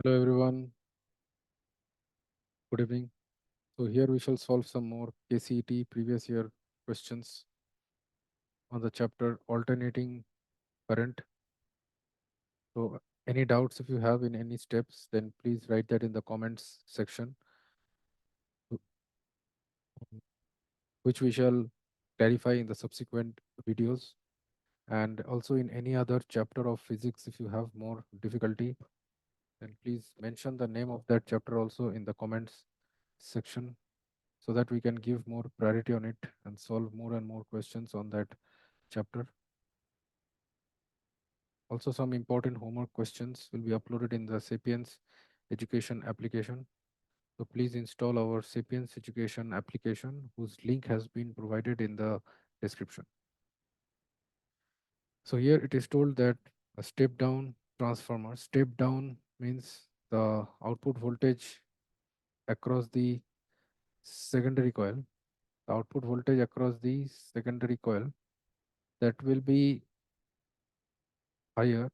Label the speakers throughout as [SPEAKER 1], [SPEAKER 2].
[SPEAKER 1] Hello everyone, good evening. So here we shall solve some more KCET previous year questions on the chapter alternating current. So any doubts if you have in any steps, then please write that in the comments section, wh- which we shall clarify in the subsequent videos. And also in any other chapter of physics, if you have more difficulty, then please mention the name of that chapter also in the comments section so that we can give more priority on it and solve more and more questions on that chapter. Also, some important homework questions will be uploaded in the Sapience Education application. So please install our Sapience Education application, whose link has been provided in the description. So here it is told that a step down transformer. Step down means the output voltage across the secondary coil. The output voltage across the secondary coil that will be higher,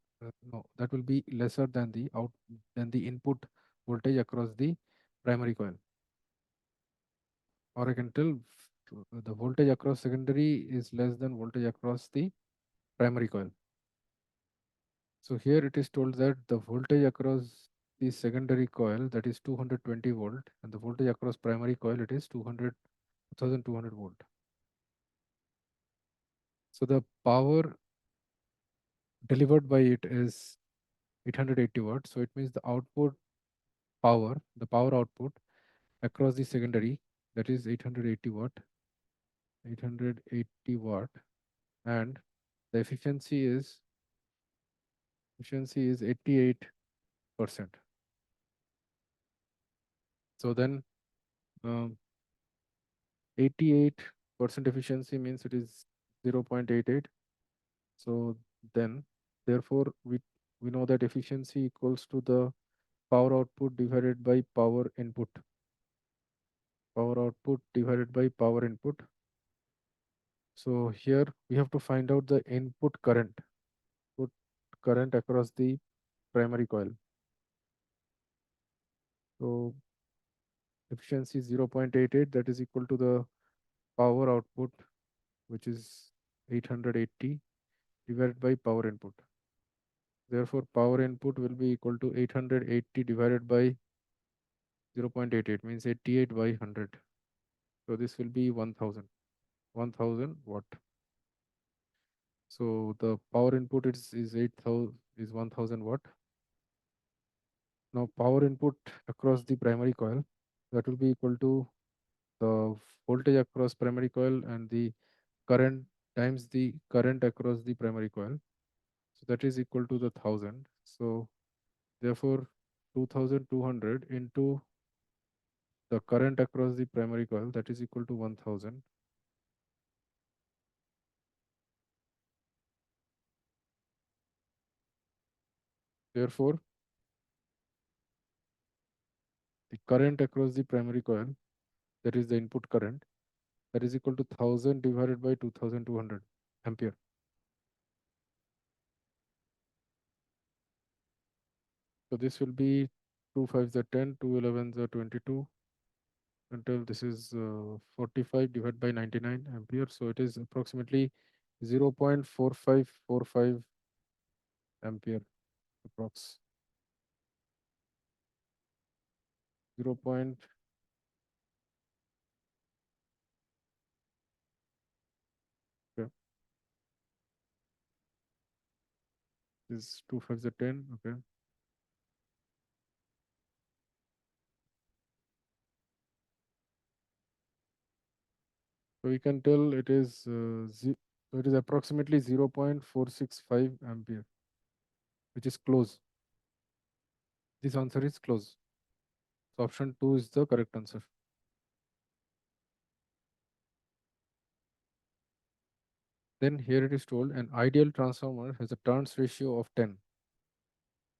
[SPEAKER 1] no, that will be lesser than the input voltage across the primary coil. Or I can tell the voltage across secondary is less than voltage across the primary coil. So here it is told that the voltage across the secondary coil, that is 220 volt, and the voltage across primary coil, it is 2200 volt. So the power delivered by it is 880 watts. So it means the output power, the power output across the secondary, that is 880 watt, and the efficiency is 88%. So then, um, 88% efficiency means it is 0.88. So then, therefore, we know that efficiency equals to the power output divided by power input. Power output divided by power input. So here we have to find out the input current, put current across the primary coil. So efficiency is 0.88, that is equal to the power output, which is 880 divided by power input. Therefore, power input will be equal to 880 divided by 0.88, means 88 by 100. So this will be 1000 watt. So the power input is 8000 is 1000 watt. Now power input across the primary coil, that will be equal to the voltage across primary coil and the current times the current across the primary coil. So that is equal to the 1000. So therefore 2200 into the current across the primary coil, that is equal to 1000. Therefore the current across the primary coil, that is the input current, that is equal to 1000 divided by 2200 ampere. So this will be 2 5s are 10, 2 11s are 22, until this is 45 divided by 99 ampere. So it is approximately 0.4545 ampere approx. 0. Yeah, is 2 5s are 10. Okay. So we can tell it is approximately 0.465 ampere, which is close. This answer is close. So option 2 is the correct answer. Then here it is told an ideal transformer has a turns ratio of 10.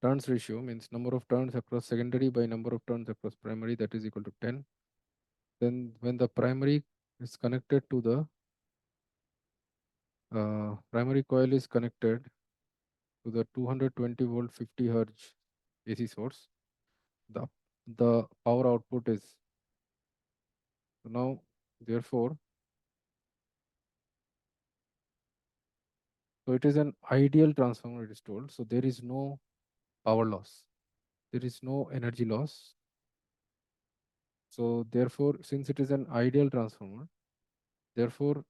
[SPEAKER 1] Turns ratio means number of turns across secondary by number of turns across primary, that is equal to 10. Then when the primary is connected to the primary coil is connected to the 220 volt 50 hertz AC source. the the power output is. So now, therefore, so it is an ideal transformer, it is told. So there is no power loss, there is no energy loss. So therefore, since it is an ideal transformer, therefore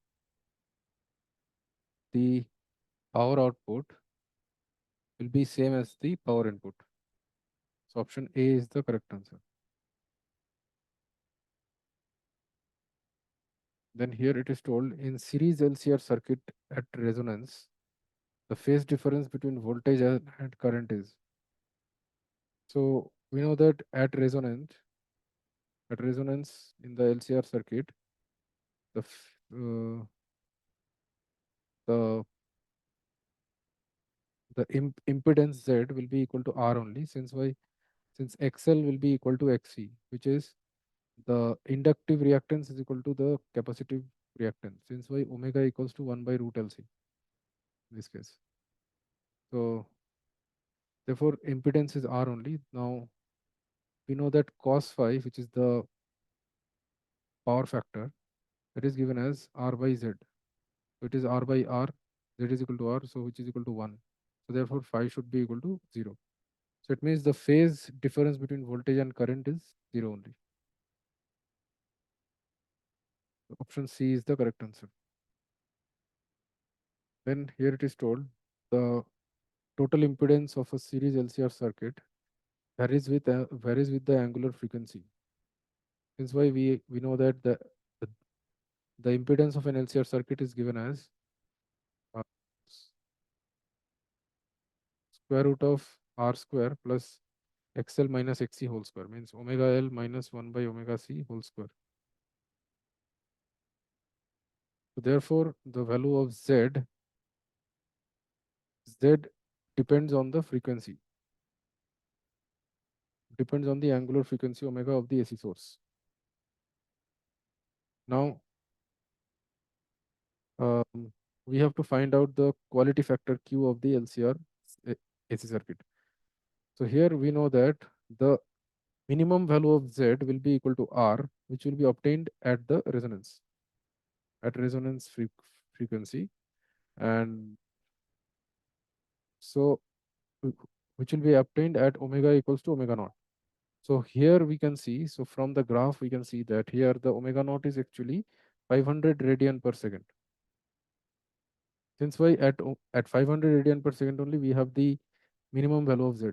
[SPEAKER 1] the power output will be same as the power input. So option A is the correct answer. Then here it is told in series LCR circuit at resonance, the phase difference between voltage and current is. So we know that at resonance in the LCR circuit, the the impedance Z will be equal to R only, since XL will be equal to XC, which is the inductive reactance is equal to the capacitive reactance, since why omega equals to 1 by root LC in this case. So therefore impedance is R only. Now we know that cos phi, which is the power factor, that is given as R by Z. So it is R by R, Z is equal to R, so which is equal to 1. So therefore phi should be equal to 0. So it means the phase difference between voltage and current is 0 only. So option C is the correct answer. Then here it is told the total impedance of a series LCR circuit varies with the angular frequency. Since why we know that the, the impedance of an LCR circuit is given as uh, square root of R square plus XL minus XC whole square, means omega L minus 1 by omega C whole square. So therefore the value of Z depends on the frequency, depends on the angular frequency omega of the AC source. Now we have to find out the quality factor Q of the LCR AC circuit. So here we know that the minimum value of Z will be equal to R, which will be obtained at the resonance, at resonance frequency, and so which will be obtained at omega equals to omega naught. So here we can see, so from the graph we can see that here the omega naught is actually 500 radian per second. Since why at 500 radian per second only we have the minimum value of Z.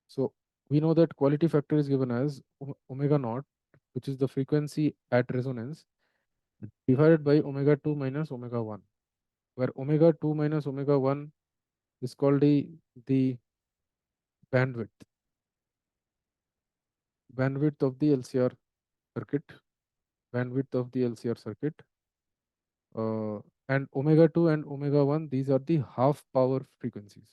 [SPEAKER 1] So we know that quality factor is given as omega naught, which is the frequency at resonance, divided by omega 2 minus omega 1, where omega 2 minus omega 1 is called the bandwidth, bandwidth of the LCR circuit, bandwidth of the LCR circuit. And omega 2 and omega 1, these are the half power frequencies.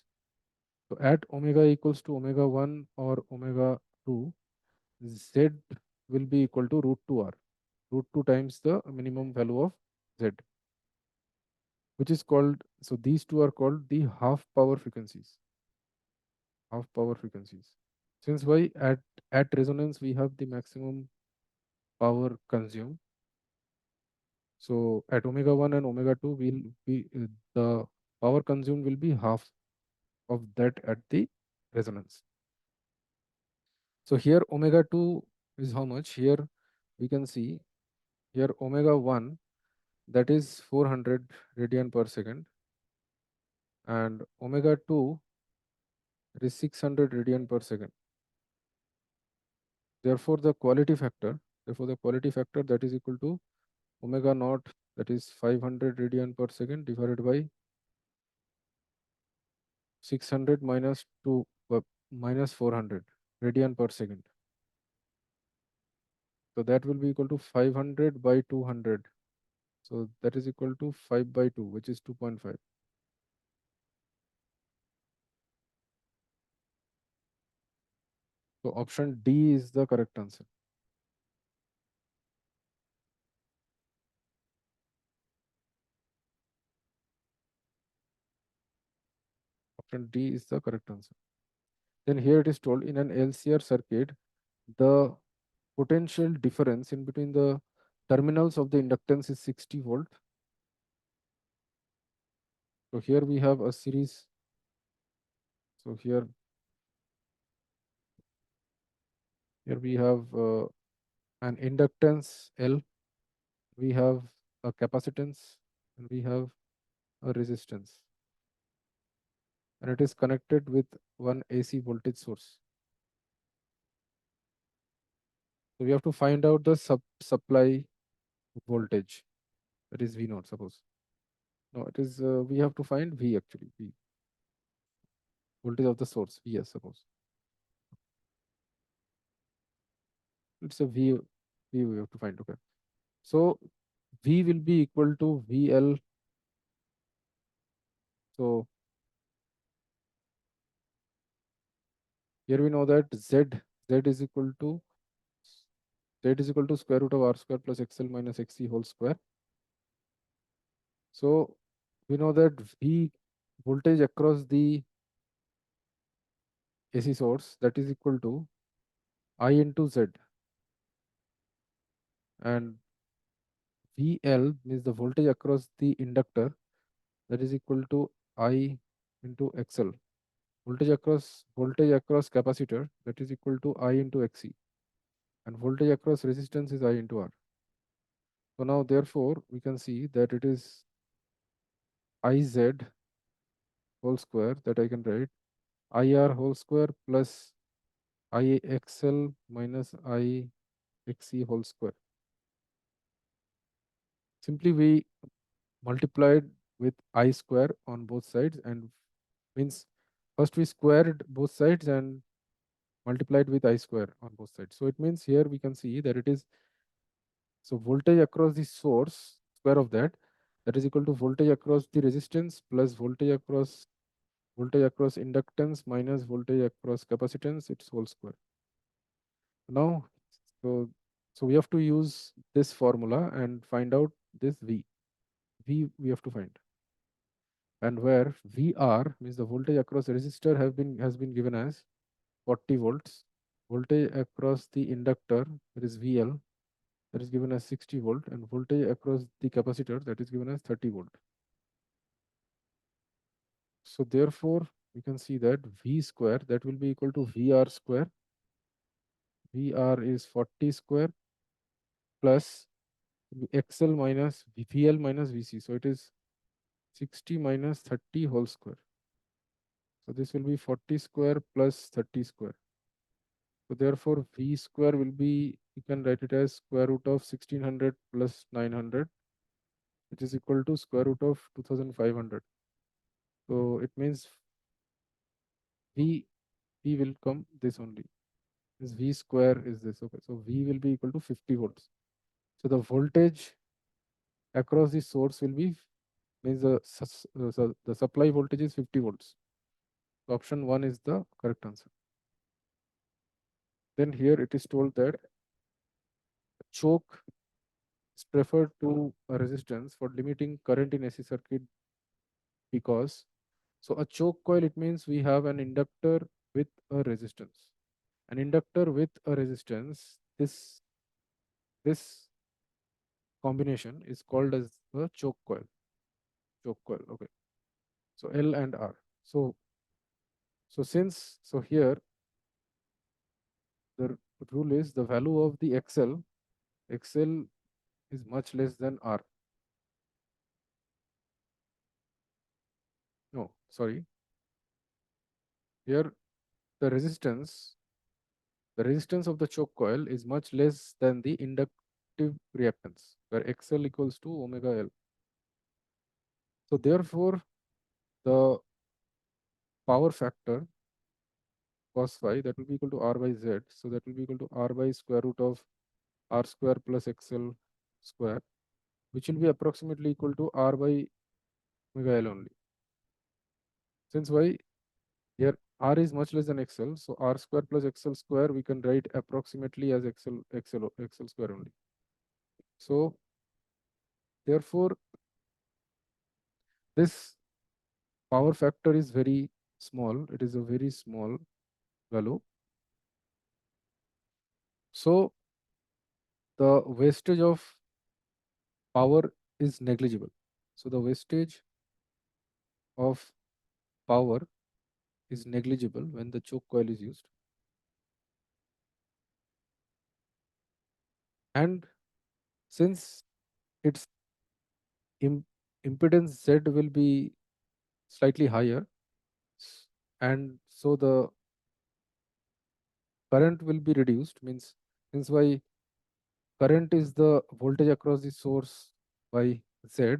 [SPEAKER 1] So at omega equals to omega 1 or omega 2, Z will be equal to root 2R, root 2 times the minimum value of Z, which is called, so these two are called the half power frequencies, half power frequencies. Since why at resonance we have the maximum power consumed. So at omega 1 and omega 2 will be the power consumed will be half of that at the resonance. So here omega 2 is how much? Here we can see here omega 1, that is 400 radian per second, and omega 2, that is 600 radian per second. Therefore the quality factor, that is equal to omega naught, that is 500 radian per second, divided by 600 minus 2 minus 400 radian per second. So that will be equal to 500 by 200. So that is equal to 5 by 2, which is 2.5. So option D is the correct answer. Option D is the correct answer. Then here it is told in an LCR circuit, the potential difference in between the terminals of the inductance is 60 volt. So here we have a series. So here we have an inductance L, we have a capacitance, and we have a resistance, and it is connected with one AC voltage source. So we have to find out the supply voltage, that is V naught, suppose. No, it is we have to find V actually, V, voltage of the source, Vs, suppose. It's a V we have to find. Okay. So V will be equal to VL. So here we know that Z is equal to square root of R square plus XL minus XC whole square. So we know that V voltage across the AC source, that is equal to I into Z, and VL means the voltage across the inductor, that is equal to I into XL. Voltage across capacitor, that is equal to I into XC, and voltage across resistance is I into R. So now therefore we can see that it is IZ whole square, that I can write IR whole square plus IXL minus IXC whole square. Simply we multiplied with I square on both sides, and means first we squared both sides and multiplied with I square on both sides. So it means here we can see that it is, so voltage across the source, square of that, that is equal to voltage across the resistance plus voltage across inductance minus voltage across capacitance, its whole square. Now, so we have to use this formula and find out this V. V we have to find. And where VR means the voltage across resistor has been given as 40 volts. Voltage across the inductor, that is VL, that is given as 60 volt, and voltage across the capacitor, that is given as 30 volt. So therefore we can see that V square, that will be equal to VR square. VR is 40 square plus XL minus VL minus VC. So it is 60 minus 30 whole square. So this will be 40 square plus 30 square. So therefore V square will be, you can write it as square root of 1600 plus 900, which is equal to square root of 2500. So it means V will come this only. This V square is this. Okay. So V will be equal to 50 volts. So the voltage across the source will be, means the supply voltage is 50 volts. So option 1 is the correct answer. Then here it is told that choke is preferred to a resistance for limiting current in AC circuit because, so a choke coil, it means we have an inductor with a resistance. An inductor with a resistance, this combination is called as a choke coil. Choke coil, okay. So L and R. So here the rule is the value of the XL is much less than R. No, sorry. Here the resistance of the choke coil is much less than the inductive reactance, where XL equals to omega L. So therefore the power factor cos phi, that will be equal to R by Z. So that will be equal to R by square root of R square plus XL square, which will be approximately equal to R by omega L only. Since why? Here R is much less than XL, so R square plus XL square we can write approximately as XL square only. So therefore this power factor is very small. It is a very small value. So the wastage of power is negligible. So the wastage of power is negligible when the choke coil is used. And since its im- impedance Z will be slightly higher, and so the current will be reduced, means since why current is the voltage across the source by Z,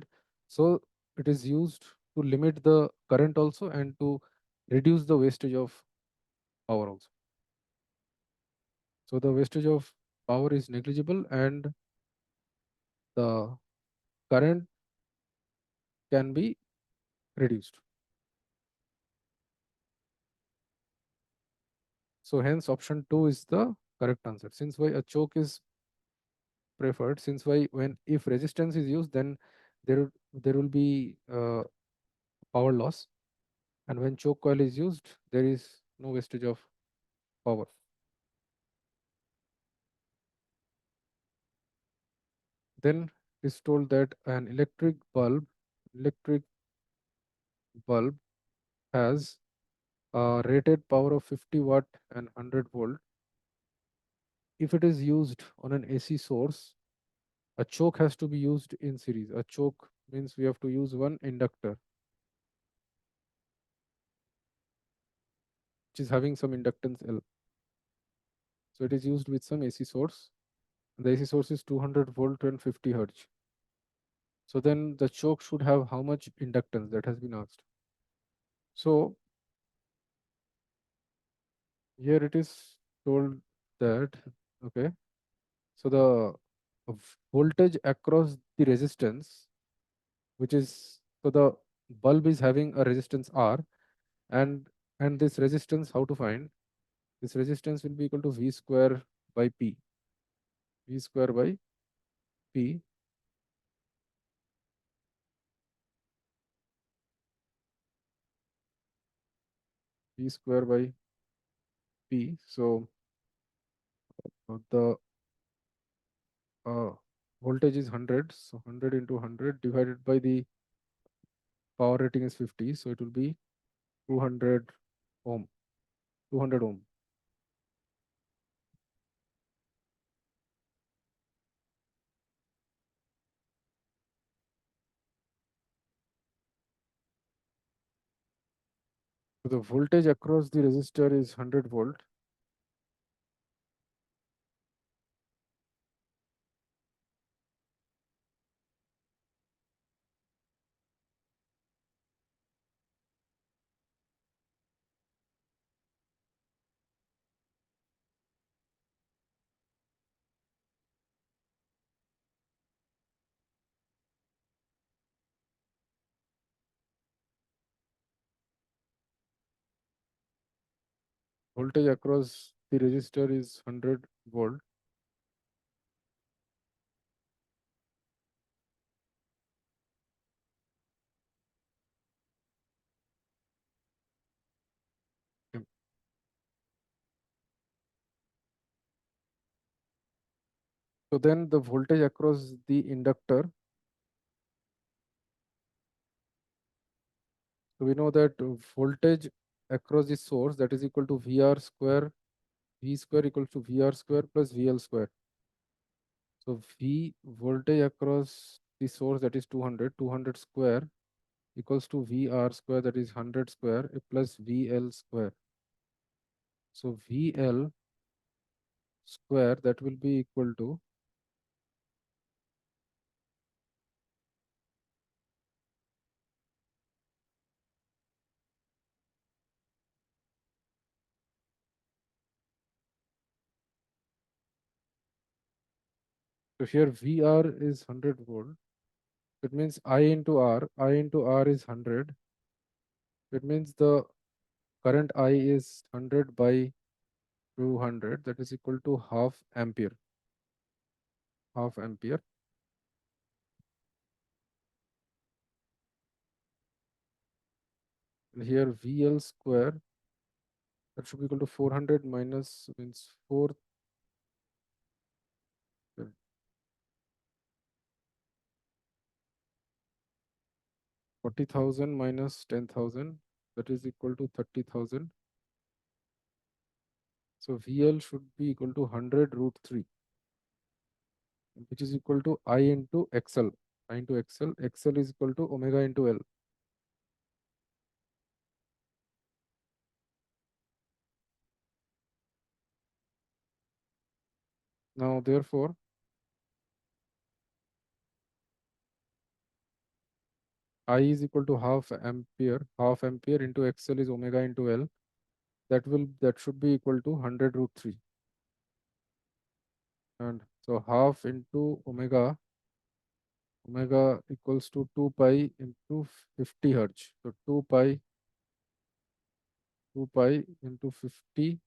[SPEAKER 1] so it is used to limit the current also and to reduce the wastage of power also. So the wastage of power is negligible and the current can be reduced. So hence option 2 is the correct answer. Since why a choke is preferred, since why when if resistance is used, then there will be power loss, and when choke coil is used, there is no wastage of power. Then is told that an electric bulb has a rated power of 50 watt and 100 volt. If it is used on an AC source, a choke has to be used in series. A choke means we have to use one inductor which is having some inductance L. So it is used with some AC source. The AC source is 200 volt and 50 hertz. So then the choke should have how much inductance, that has been asked. So here it is told that, okay, so the voltage across the resistance, which is, so the bulb is having a resistance R, and this resistance, how to find? This resistance will be equal to V square by P. V square by P. V square by P. So the uh, voltage is 100, so 100 into 100 divided by the power rating is 50, so it will be 200 ohm. 200 ohm. So the voltage across the resistor is 100 volt. Voltage across the resistor is 100 volt. Okay. So then the voltage across the inductor, so we know that voltage across the source, that is equal to VR square, V square equals to VR square plus VL square. So V voltage across the source, that is 200, 200 square equals to VR square, that is 100 square plus VL square. So VL square, that will be equal to, so here VR is 100 volt. It means I into R is 100. It means the current I is 100 by 200, that is equal to half ampere. Half ampere. Here VL square That should be equal to 400 minus means 4. 40,000 minus 10,000, that is equal to 30,000. So VL should be equal to 100 root 3, which is equal to I into XL. I into XL. XL is equal to omega into L. Now, therefore, I is equal to half ampere. Half ampere into XL is omega into L. That should be equal to 100 root 3. And so half into omega equals to 2 pi into 50 hertz. So 2 pi into 50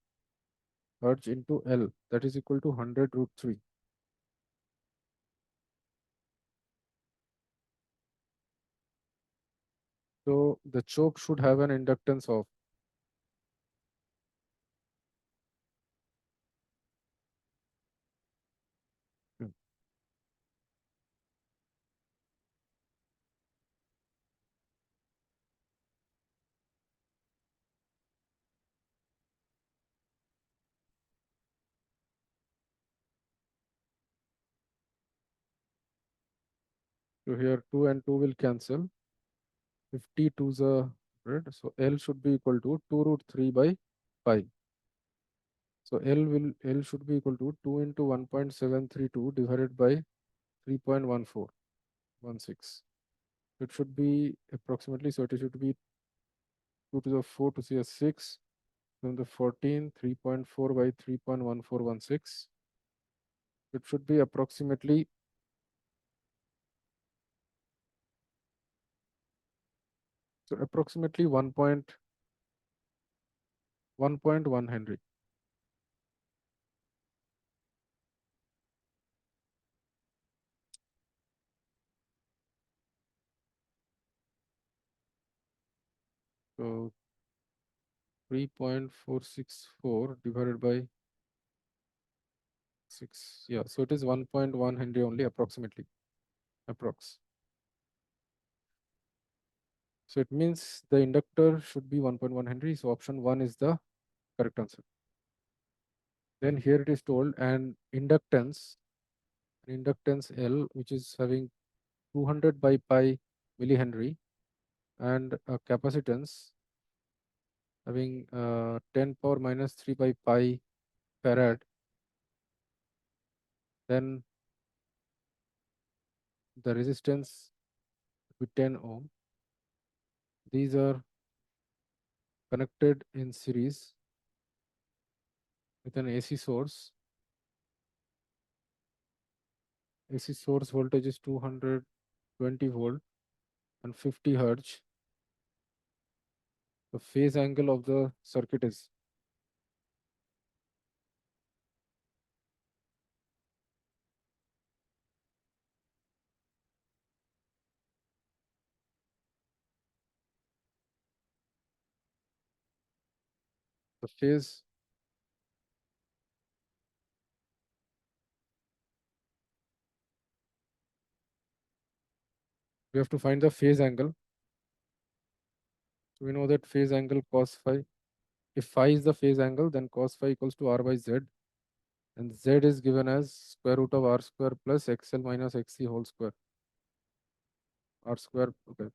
[SPEAKER 1] hertz into L, that is equal to 100 root 3. So the choke should have an inductance of, hmm, so here 2 and 2 will cancel. 50 to the 100. So L should be equal to 2 root 3 by pi. So L should be equal to 2 into 1.732 divided by 3.1416. It should be approximately, so it should be 2 to the 4 to the 6, then the 14, 3.4 by 3.1416. It should be approximately, so approximately 1.1 Henry. So 3.464 divided by 6. Yeah, so it is 1.1 Henry only, approximately. Approx. So it means the inductor should be 1.1 Henry. So option 1 is the correct answer. Then here it is told an inductance L, which is having 200 by pi millihenry, and a capacitance having 10 power minus 3 by pi farad. Then the resistance with 10 ohm. These are connected in series with an AC source. AC source voltage is 220 volt and 50 hertz. The phase angle of the circuit is, the phase, we have to find the phase angle. So we know that phase angle cos phi. If phi is the phase angle, then cos phi equals to R by Z. And Z is given as square root of R square plus XL minus XC whole square. R square, okay.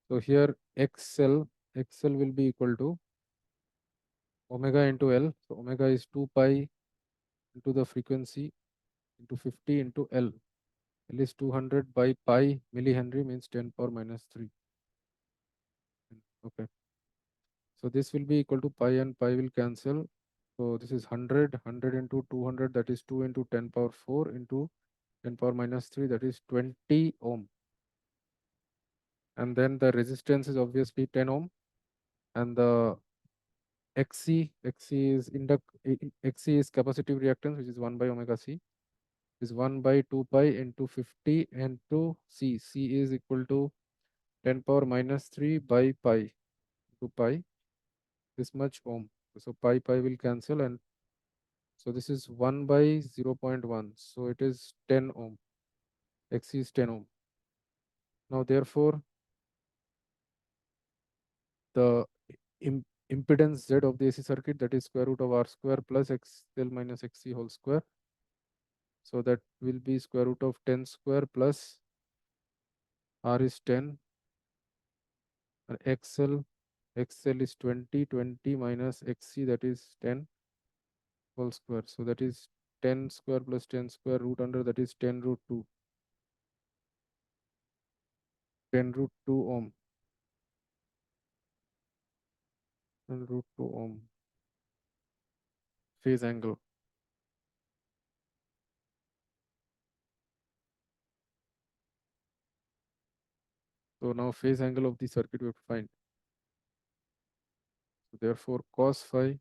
[SPEAKER 1] So here XL will be equal to omega into L. So omega is 2 pi into the frequency into 50 into L. L is 200 by pi millihenry, means 10 power minus 3. Okay. So this will be equal to pi and pi will cancel. So this is 100 into 200, that is 2 into 10 power 4 into 10 power minus 3, that is 20 ohm. And then the resistance is obviously 10 ohm. And the XC is capacitive reactance, which is 1 by omega C, is 1 by 2 pi into 50 into C. C is equal to 10 power minus 3 by pi, to pi, this much ohm. So pi will cancel, and so this is 1 by 0.1. So it is 10 ohm. X is 10 ohm. Now therefore the impedance Z of the AC circuit, that is square root of R square plus XL minus XC whole square. So that will be square root of 10 square plus R is 10 and XL is 20 minus XC, that is 10 whole square. So that is 10 square plus 10 square root under, that is 10 root 2. 10 root 2 ohm. 10 root 2 ohm phase angle. So now phase angle of the circuit we have to find. So therefore cos phi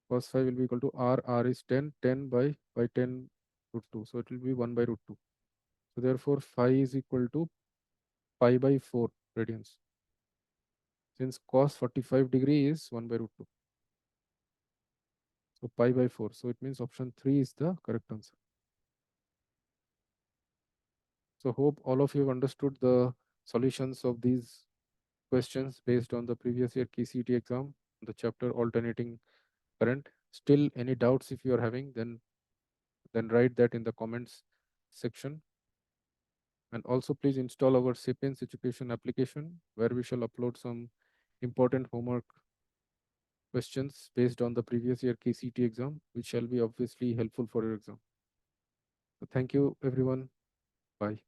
[SPEAKER 1] will be equal to R is 10, 10 by 10 root 2. So it will be 1 by root 2. So therefore phi is equal to pi by 4 radians. Since cos 45 degree is 1 by root 2. So pi by 4. So it means option 3 is the correct answer. So hope all of you have understood the solutions of these questions based on the previous year KCET exam, the chapter alternating current. Still any doubts if you are having, then write that in the comments section. And also please install our Sapience education application, where we shall upload some important homework questions based on the previous year KCET exam, which shall be obviously helpful for your exam. So thank you everyone. Bye.